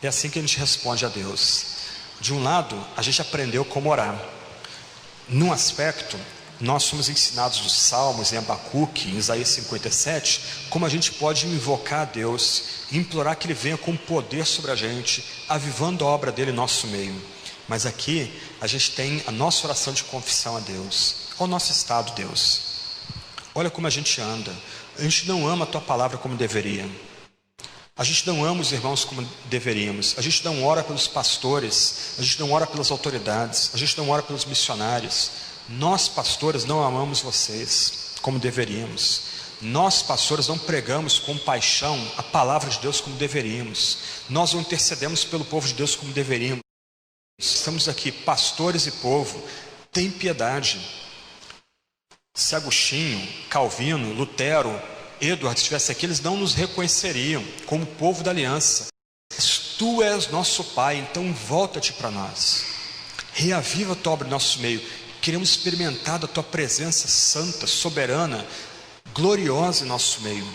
É assim que a gente responde a Deus. De um lado, a gente aprendeu como orar. Num aspecto, nós somos ensinados nos Salmos, em Abacuque, em Isaías 57, como a gente pode invocar a Deus, e implorar que Ele venha com poder sobre a gente, avivando a obra dele em nosso meio. Mas aqui, a gente tem a nossa oração de confissão a Deus. Olha o nosso estado, Deus. Olha como a gente anda. A gente não ama a tua palavra como deveria. A gente não ama os irmãos como deveríamos. A gente não ora pelos pastores. A gente não ora pelas autoridades. A gente não ora pelos missionários. Nós, pastores, não amamos vocês como deveríamos. Nós, pastores, não pregamos com paixão a palavra de Deus como deveríamos. Nós não intercedemos pelo povo de Deus como deveríamos. Estamos aqui, pastores e povo, tem piedade. Se Agostinho, Calvino, Lutero, Edward estivesse aqui, eles não nos reconheceriam como povo da aliança. Mas tu és nosso Pai, então volta-te para nós. Reaviva a tua obra em nosso meio. Queremos experimentar da tua presença santa, soberana, gloriosa em nosso meio.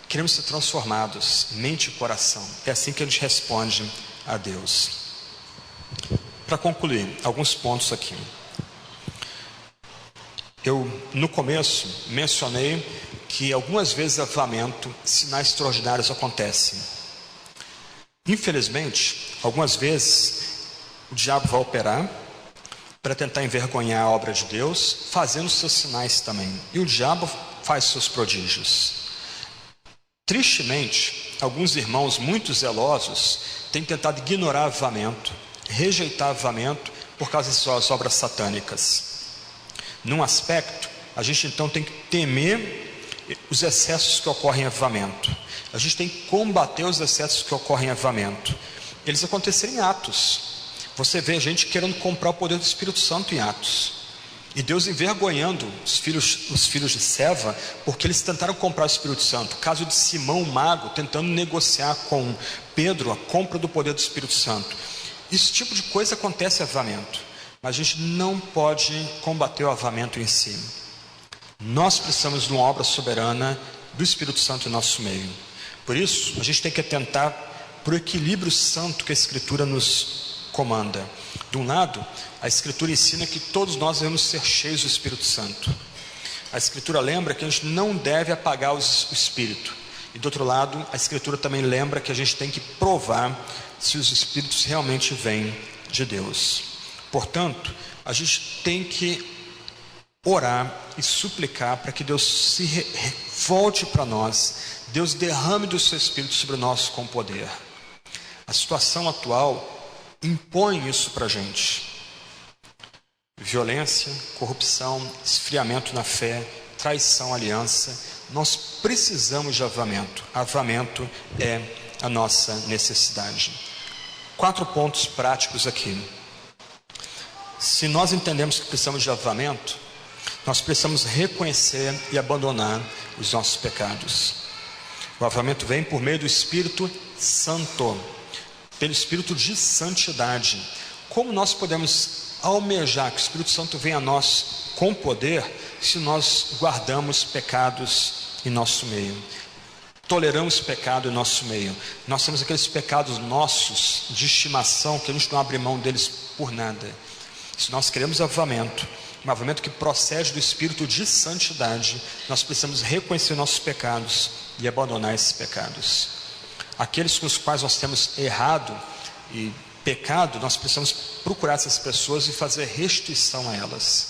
Queremos ser transformados, mente e coração. É assim que a gente responde a Deus. Para concluir, alguns pontos aqui. Eu, no começo, mencionei que algumas vezes avivamento, sinais extraordinários acontecem. Infelizmente, algumas vezes, o diabo vai operar para tentar envergonhar a obra de Deus, fazendo seus sinais também. E o diabo faz seus prodígios. Tristemente, alguns irmãos muito zelosos têm tentado ignorar avivamento, rejeitar avivamento por causa de suas obras satânicas. Num aspecto, a gente então tem que temer os excessos que ocorrem em avivamento. A gente tem que combater os excessos que ocorrem em avivamento. Eles aconteceram em Atos. Você vê gente querendo comprar o poder do Espírito Santo em Atos. E Deus envergonhando os filhos de Seva, porque eles tentaram comprar o Espírito Santo. O caso de Simão, o mago, tentando negociar com Pedro a compra do poder do Espírito Santo. Esse tipo de coisa acontece em avivamento, mas a gente não pode combater o avivamento em si. Nós precisamos de uma obra soberana do Espírito Santo em nosso meio. Por isso, a gente tem que atentar para o equilíbrio santo que a Escritura nos comanda. De um lado, a Escritura ensina que todos nós devemos ser cheios do Espírito Santo. A Escritura lembra que a gente não deve apagar o Espírito. E do outro lado, a Escritura também lembra que a gente tem que provar se os Espíritos realmente vêm de Deus. Portanto, a gente tem que orar e suplicar para que Deus volte para nós, Deus derrame do seu Espírito sobre nós com poder. A situação atual impõe isso para a gente. Violência, corrupção, esfriamento na fé, traição à aliança. Nós precisamos de avivamento. Avivamento é a nossa necessidade. 4 pontos práticos aqui. Se nós entendemos que precisamos de avivamento, nós precisamos reconhecer e abandonar os nossos pecados. O avivamento vem por meio do Espírito Santo, pelo Espírito de santidade. Como nós podemos almejar que o Espírito Santo venha a nós com poder se nós guardamos pecados em nosso meio? Toleramos pecado em nosso meio. Nós temos aqueles pecados nossos de estimação que a gente não abre mão deles por nada. Se nós queremos avivamento, um avivamento que procede do Espírito de santidade, nós precisamos reconhecer nossos pecados e abandonar esses pecados. Aqueles com os quais nós temos errado e pecado, nós precisamos procurar essas pessoas e fazer restituição a elas.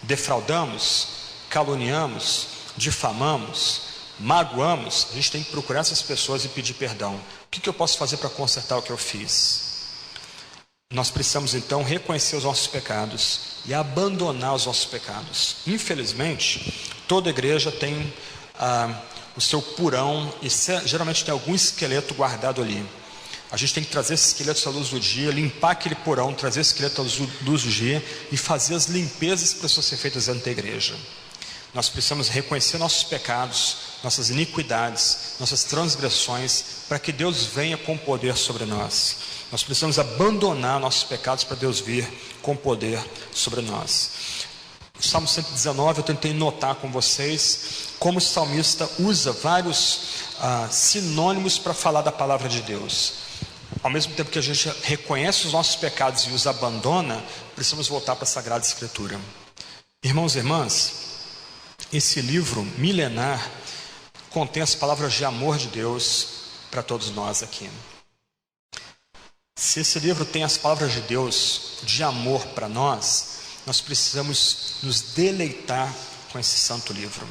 Defraudamos, caluniamos, difamamos, magoamos, a gente tem que procurar essas pessoas e pedir perdão. O que eu posso fazer para consertar o que eu fiz? Nós precisamos então reconhecer os nossos pecados e abandonar os nossos pecados. Infelizmente, toda igreja tem o seu porão e geralmente tem algum esqueleto guardado ali. A gente tem que trazer esse esqueleto à luz do dia, limpar aquele porão, trazer esse esqueleto à luz do dia e fazer as limpezas que precisam ser feitas dentro da igreja. Nós precisamos reconhecer nossos pecados, nossas iniquidades, nossas transgressões, para que Deus venha com poder sobre nós. Nós precisamos abandonar nossos pecados para Deus vir com poder sobre nós. O Salmo 119, eu tentei notar com vocês como o salmista usa vários sinônimos para falar da palavra de Deus. Ao mesmo tempo que a gente reconhece os nossos pecados e os abandona, precisamos voltar para a Sagrada Escritura. Irmãos e irmãs, esse livro milenar contém as palavras de amor de Deus para todos nós aqui. Se esse livro tem as palavras de Deus de amor para nós, nós precisamos nos deleitar com esse santo livro.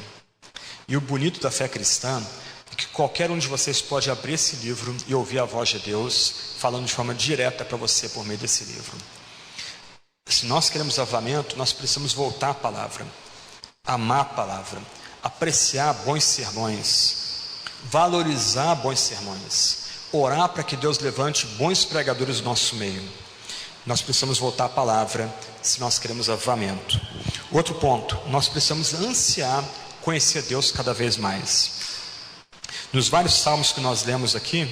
E o bonito da fé cristã é que qualquer um de vocês pode abrir esse livro e ouvir a voz de Deus falando de forma direta para você por meio desse livro. Se nós queremos avivamento, nós precisamos voltar à palavra, amar a palavra, apreciar bons sermões, valorizar bons sermões, orar para que Deus levante bons pregadores do nosso meio. Nós precisamos voltar à palavra se nós queremos avivamento. Outro ponto, nós precisamos ansiar conhecer Deus cada vez mais. Nos vários salmos que nós lemos aqui,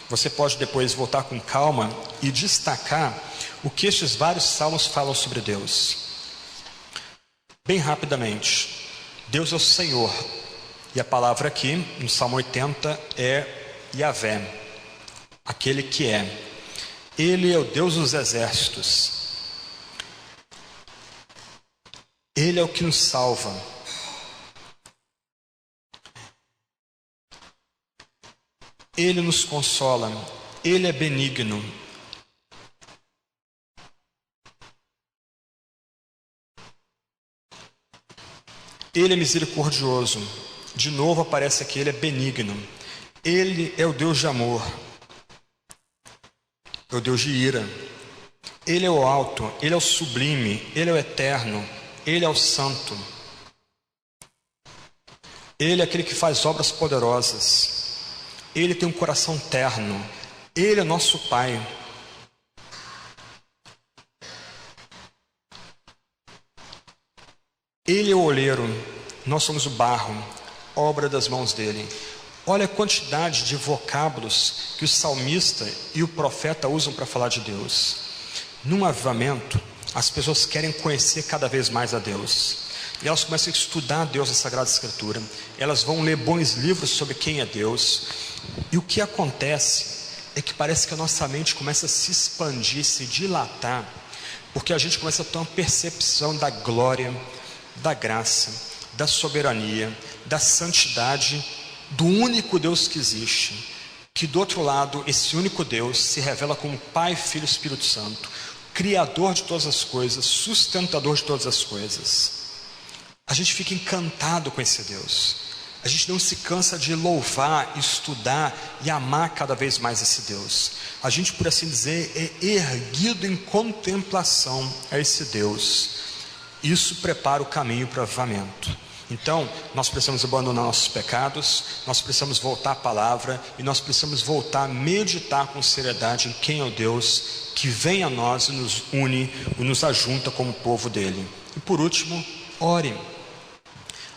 você pode depois voltar com calma e destacar o que estes vários salmos falam sobre Deus. Bem rapidamente, Deus é o Senhor, e a palavra aqui, no Salmo 80, é Yahvé, aquele que é. Ele é o Deus dos exércitos. Ele é o que nos salva. Ele nos consola. Ele é benigno. Ele é misericordioso. De novo aparece aqui, ele é benigno. Ele é o Deus de amor. É o Deus de ira. Ele é o alto, ele é o sublime, ele é o eterno, ele é o santo. Ele é aquele que faz obras poderosas. Ele tem um coração terno. Ele é nosso Pai. Ele é o oleiro, nós somos o barro, obra das mãos dele. Olha a quantidade de vocábulos que o salmista e o profeta usam para falar de Deus. Num avivamento, as pessoas querem conhecer cada vez mais a Deus. E elas começam a estudar Deus na Sagrada Escritura. Elas vão ler bons livros sobre quem é Deus. E o que acontece é que parece que a nossa mente começa a se expandir, se dilatar, porque a gente começa a ter uma percepção da glória, da graça, da soberania, da santidade do único Deus que existe, que do outro lado, esse único Deus se revela como Pai, Filho e Espírito Santo, Criador de todas as coisas, sustentador de todas as coisas. A gente fica encantado com esse Deus. A gente não se cansa de louvar, estudar e amar cada vez mais esse Deus. A gente, por assim dizer, é erguido em contemplação a esse Deus. Isso prepara o caminho para o avivamento. Então, nós precisamos abandonar nossos pecados, nós precisamos voltar à palavra e nós precisamos voltar a meditar com seriedade em quem é o Deus que vem a nós e nos une e nos ajunta como povo dele. E por último, ore.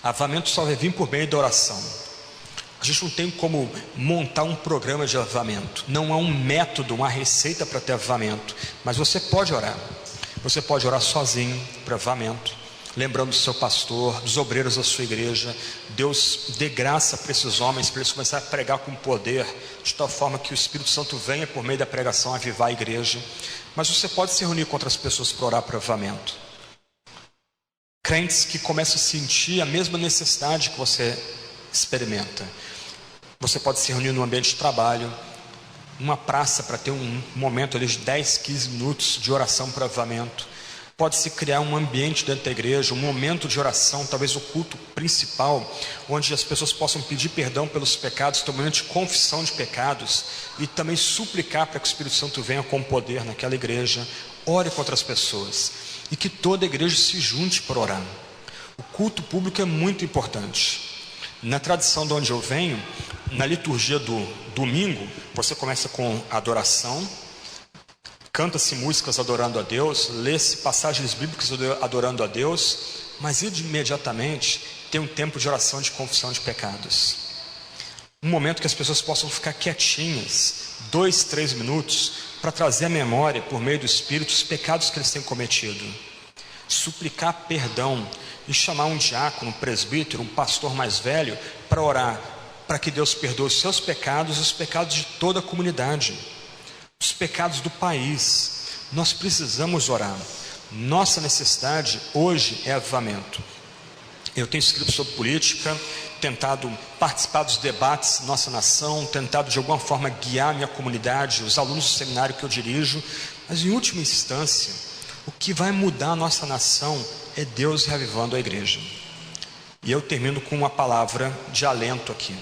Avivamento só vai vir por meio da oração. A A gente não tem como montar um programa de avivamento. Não há um método, uma receita para ter avivamento. Mas você pode orar. Você pode orar sozinho para avivamento, lembrando do seu pastor, dos obreiros da sua igreja. Deus dê graça para esses homens, para eles começarem a pregar com poder, de tal forma que o Espírito Santo venha por meio da pregação avivar a igreja. Mas você pode se reunir com outras pessoas para orar para avivamento. Crentes que começam a sentir a mesma necessidade que você experimenta. Você pode se reunir no ambiente de trabalho, numa praça, para ter um momento ali de 10, 15 minutos de oração para avivamento. Pode-se criar um ambiente dentro da igreja, um momento de oração, talvez o culto principal, onde as pessoas possam pedir perdão pelos pecados, ter um momento de confissão de pecados e também suplicar para que o Espírito Santo venha com poder naquela igreja. Ore com outras pessoas e que toda a igreja se junte para orar. O culto público é muito importante. Na tradição de onde eu venho, na liturgia do domingo, você começa com adoração, canta-se músicas adorando a Deus, lê-se passagens bíblicas adorando a Deus, mas imediatamente tem um tempo de oração de confissão de pecados. Um momento que as pessoas possam ficar quietinhas, 2, 3 minutos, para trazer à memória, por meio do Espírito, os pecados que eles têm cometido. Suplicar perdão e chamar um diácono, um presbítero, um pastor mais velho para orar, para que Deus perdoe os seus pecados e os pecados de toda a comunidade, os pecados do país. Nós precisamos orar. Nossa necessidade hoje é avivamento. Eu tenho escrito sobre política, tentado participar dos debates da nossa nação, tentado de alguma forma guiar minha comunidade, os alunos do seminário que eu dirijo, mas em última instância, o que vai mudar a nossa nação é Deus reavivando a igreja. E eu termino com uma palavra de alento aqui.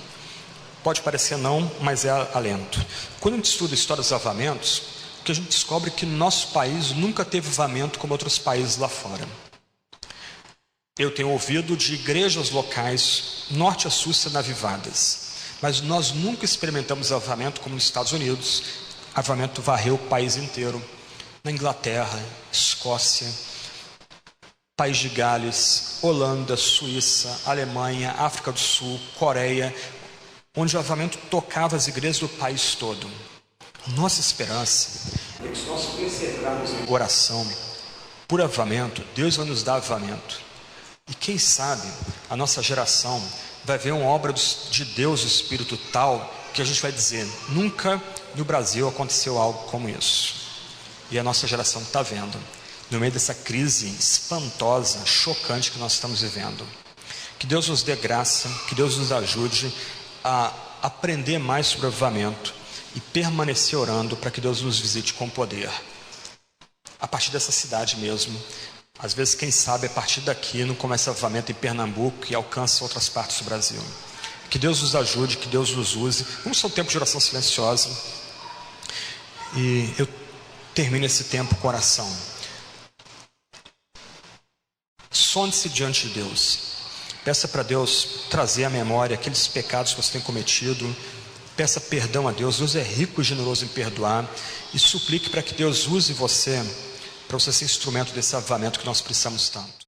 Pode parecer não, mas é alento. Quando a gente estuda a história dos avivamentos, o que a gente descobre é que no nosso país nunca teve avivamento como outros países lá fora. Eu tenho ouvido de igrejas locais, norte a sul, sendo avivadas, mas nós nunca experimentamos avivamento como nos Estados Unidos. Avivamento varreu o país inteiro. Na Inglaterra, Escócia, País de Gales, Holanda, Suíça, Alemanha, África do Sul, Coreia, onde o avivamento tocava as igrejas do país todo. Nossa esperança é que se nós perseverarmos em oração por avivamento, Deus vai nos dar avivamento. E quem sabe a nossa geração vai ver uma obra de Deus, o Espírito tal, que a gente vai dizer, nunca no Brasil aconteceu algo como isso. E a nossa geração está vendo, no meio dessa crise espantosa, chocante que nós estamos vivendo. Que Deus nos dê graça, que Deus nos ajude a aprender mais sobre o avivamento e permanecer orando para que Deus nos visite com poder. A partir dessa cidade mesmo, às vezes, quem sabe, a partir daqui não começa avivamento em Pernambuco e alcança outras partes do Brasil. Que Deus nos ajude, que Deus nos use. Vamos ter um tempo de oração silenciosa. E eu termino esse tempo com oração. Sonde-se diante de Deus. Peça para Deus trazer à memória aqueles pecados que você tem cometido. Peça perdão a Deus. Deus é rico e generoso em perdoar. E suplique para que Deus use você, para você ser instrumento desse avivamento que nós precisamos tanto.